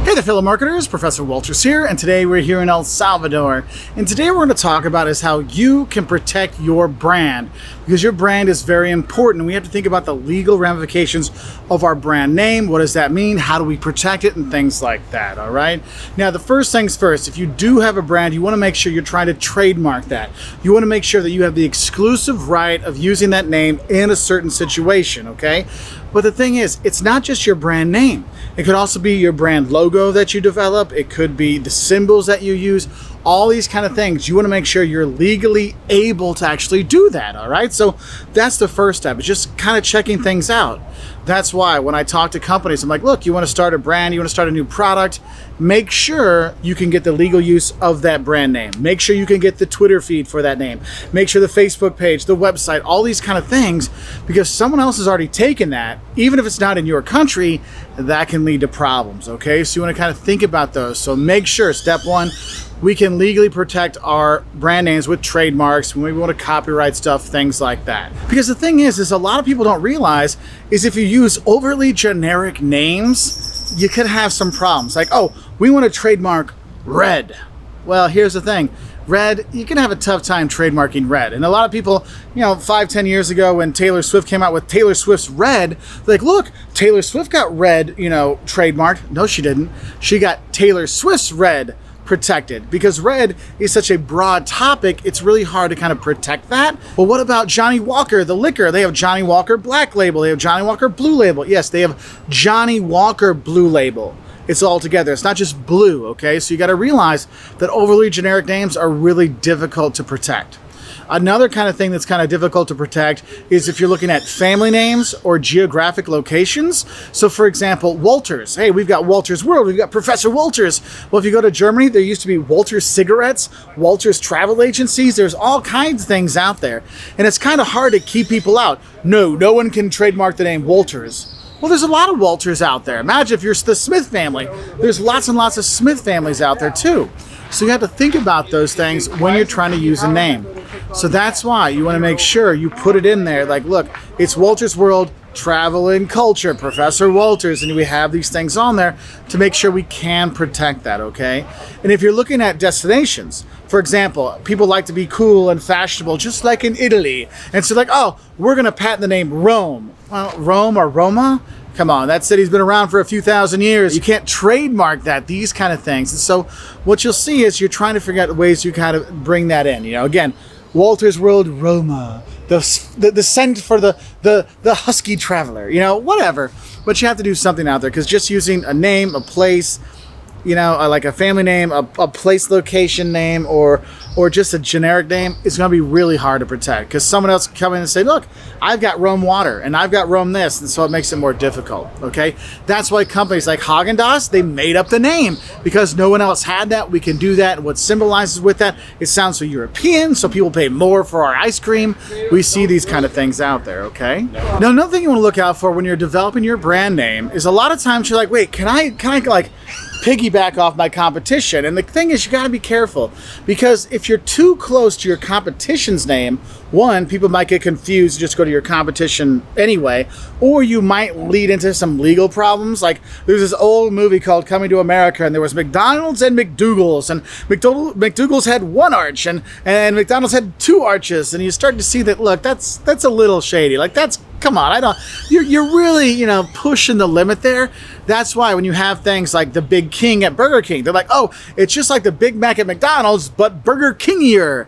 Hey there, fellow marketers, Professor Wolters here, and today we're here in El Salvador. And today we're going to talk about is how you can protect your brand, because your brand is very important. We have to think about the legal ramifications of our brand name. What does that mean? How do we protect it? And things like that, all right? Now, the first things first, if you do have a brand, you want to make sure you're trying to trademark that. You want to make sure that you have the exclusive right of using that name in a certain situation, okay? But the thing is, it's not just your brand name. It could also be your brand logo that you develop. It could be the symbols that you use, all these kind of things. You want to make sure you're legally able to actually do that, all right? So that's the first step, is just kind of checking things out. That's why when I talk to companies, I'm like, look, you want to start a brand, you want to start a new product, make sure you can get the legal use of that brand name. Make sure you can get the Twitter feed for that name. Make sure the Facebook page, the website, all these kind of things, because someone else has already taken that, even if it's not in your country, that can lead to problems, okay? So you want to kind of think about those. So make sure, step one, we can legally protect our brand names with trademarks when we want to copyright stuff, things like that. Because the thing is a lot of people don't realize is if you use overly generic names, you could have some problems. Like, oh, we want to trademark red. Well, here's the thing. Red, you can have a tough time trademarking red. And a lot of people, 5-10 years ago when Taylor Swift came out with Taylor Swift's Red, like, look, Taylor Swift got red, trademarked. No, she didn't. She got Taylor Swift's Red protected, because red is such a broad topic, it's really hard to kind of protect that. Well, what about Johnny Walker, the liquor? They have Johnny Walker Black Label, they have Johnny Walker Blue Label. Yes, they have Johnny Walker Blue Label. It's all together. It's not just blue, okay? So you got to realize that overly generic names are really difficult to protect. Another kind of thing that's kind of difficult to protect is if you're looking at family names or geographic locations. So for example, Wolters. Hey, we've got Wolters World. We've got Professor Wolters. Well, if you go to Germany, there used to be Wolters cigarettes, Wolters travel agencies. There's all kinds of things out there. And it's kind of hard to keep people out. No one can trademark the name Wolters. Well, there's a lot of Wolters out there. Imagine if you're the Smith family. There's lots and lots of Smith families out there too. So you have to think about those things when you're trying to use a name. So that's why you want to make sure you put it in there. Like, look, it's Wolters World, Travel and Culture, Professor Wolters, and we have these things on there to make sure we can protect that, okay? And if you're looking at destinations, for example, people like to be cool and fashionable, just like in Italy. And so like, oh, we're going to patent the name Rome. Well, Rome or Roma? Come on, that city's been around for a few thousand years. You can't trademark that, these kind of things. And so what you'll see is you're trying to figure out ways you kind of bring that in. Again, Wolters World, Roma, the scent for the husky traveler, whatever. But you have to do something out there, because just using a name, a place, like a family name, a place location name, or just a generic name, it's going to be really hard to protect, because someone else can come in and say, look, I've got Rome water and I've got Rome this, and so it makes it more difficult, okay? That's why companies like Haagen-Dazs, they made up the name, because no one else had that. We can do that, and what symbolizes with that, it sounds so European, so people pay more for our ice cream. We see these kind of things out there, okay? Now, another thing you want to look out for when you're developing your brand name is a lot of times you're like, wait, can I like piggyback off my competition? And the thing is, you got to be careful, because if you're too close to your competition's name, one, people might get confused, just go to your competition anyway, or you might lead into some legal problems. Like, there's this old movie called Coming to America, and there was McDonald's and McDougal's, and McDougal's had one arch, and McDonald's had two arches, and you start to see that, look, that's a little shady. Like, come on, you're really, pushing the limit there. That's why when you have things like the Big King at Burger King, they're like, oh, it's just like the Big Mac at McDonald's, but Burger Kingier.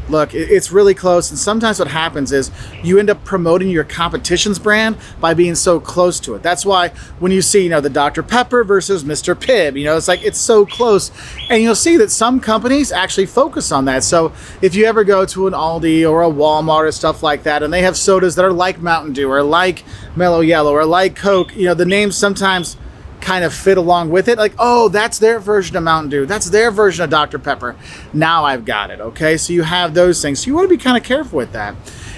Look, it's really close, and sometimes what happens is you end up promoting your competition's brand by being so close to it. That's why when you see, the Dr. Pepper versus Mr. Pibb, it's like it's so close, and you'll see that some companies actually focus on that. So if you ever go to an Aldi or a Walmart or stuff like that, and they have sodas that are like Mountain Dew or like Mellow Yellow or like Coke, the names sometimes kind of fit along with it. Like, oh, that's their version of Mountain Dew. That's their version of Dr. Pepper. Now I've got it, okay? So you have those things. So you want to be kind of careful with that.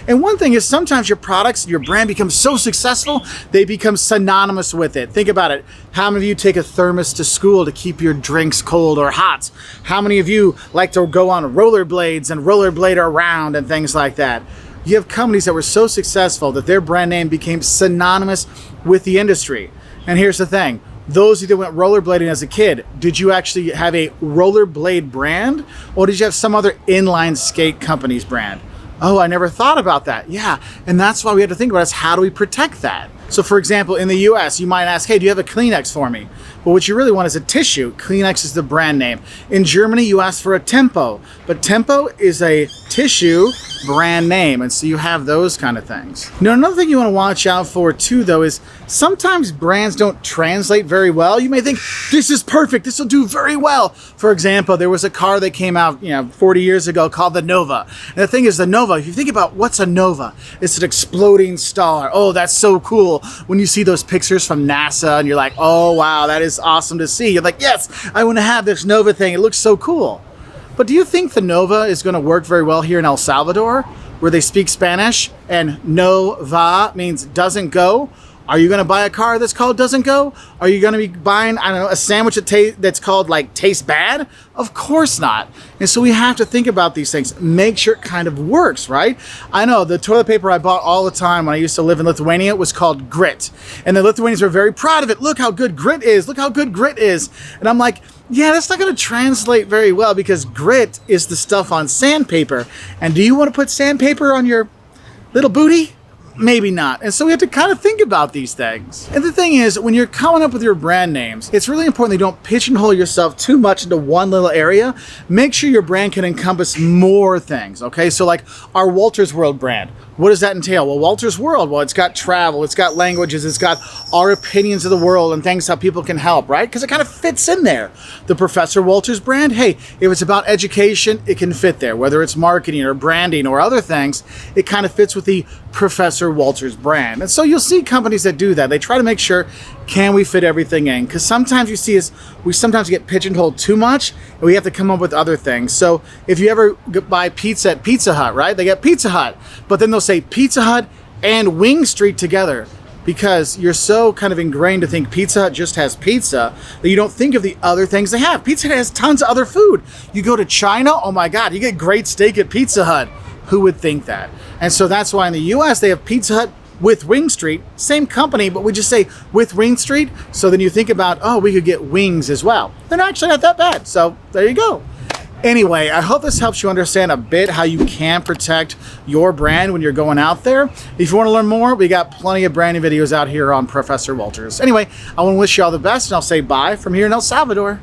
And one thing is sometimes your products, your brand becomes so successful, they become synonymous with it. Think about it. How many of you take a thermos to school to keep your drinks cold or hot? How many of you like to go on rollerblades and rollerblade around and things like that? You have companies that were so successful that their brand name became synonymous with the industry. And here's the thing. Those of you that went rollerblading as a kid, did you actually have a rollerblade brand, or did you have some other inline skate company's brand? Oh, I never thought about that. Yeah, and that's why we have to think about is how do we protect that? So for example, in the US, you might ask, hey, do you have a Kleenex for me? But what you really want is a tissue. Kleenex is the brand name. In Germany, you ask for a Tempo, but Tempo is a tissue brand name, and so you have those kind of things. Now, another thing you want to watch out for too, though, is sometimes brands don't translate very well. You may think, this is perfect, this will do very well. For example, there was a car that came out 40 years ago called the Nova. And the thing is, the Nova, if you think about what's a Nova, it's an exploding star. Oh, that's so cool. When you see those pictures from NASA and you're like, oh, wow, that is awesome to see. You're like, yes, I want to have this Nova thing. It looks so cool. But do you think the Nova is going to work very well here in El Salvador, where they speak Spanish and no va means doesn't go? Are you going to buy a car that's called doesn't go? Are you going to be buying, I don't know, a sandwich that's called like tastes bad? Of course not. And so we have to think about these things. Make sure it kind of works, right? I know the toilet paper I bought all the time when I used to live in Lithuania was called Grit. And the Lithuanians were very proud of it. Look how good Grit is. Look how good Grit is. And I'm like, yeah, that's not going to translate very well because grit is the stuff on sandpaper. And do you want to put sandpaper on your little booty? Maybe not. And so we have to kind of think about these things. And the thing is, when you're coming up with your brand names, it's really important that you don't pigeonhole yourself too much into one little area. Make sure your brand can encompass more things, okay? So like our Wolters World brand, what does that entail? Well, Wolters World, well, it's got travel, it's got languages, it's got our opinions of the world and things how people can help, right? Because it kind of fits in there. The Professor Wolters brand, hey, if it's about education, it can fit there. Whether it's marketing or branding or other things, it kind of fits with the Professor Wolters brand. And so you'll see companies that do that. They try to make sure, can we fit everything in? Because sometimes you see is we sometimes get pigeonholed too much and we have to come up with other things. So if you ever buy pizza at Pizza Hut, right? They get Pizza Hut, but then they'll say Pizza Hut and Wing Street together because you're so kind of ingrained to think Pizza Hut just has pizza that you don't think of the other things they have. Pizza Hut has tons of other food. You go to China, oh my God, you get great steak at Pizza Hut. Who would think that? And so that's why in the US they have Pizza Hut with Wing Street, same company, but we just say with Wing Street. So then you think about, oh, we could get wings as well. They're actually not that bad. So there you go. Anyway, I hope this helps you understand a bit how you can protect your brand when you're going out there. If you want to learn more, we got plenty of branding videos out here on Professor Wolters. Anyway, I want to wish you all the best and I'll say bye from here in El Salvador.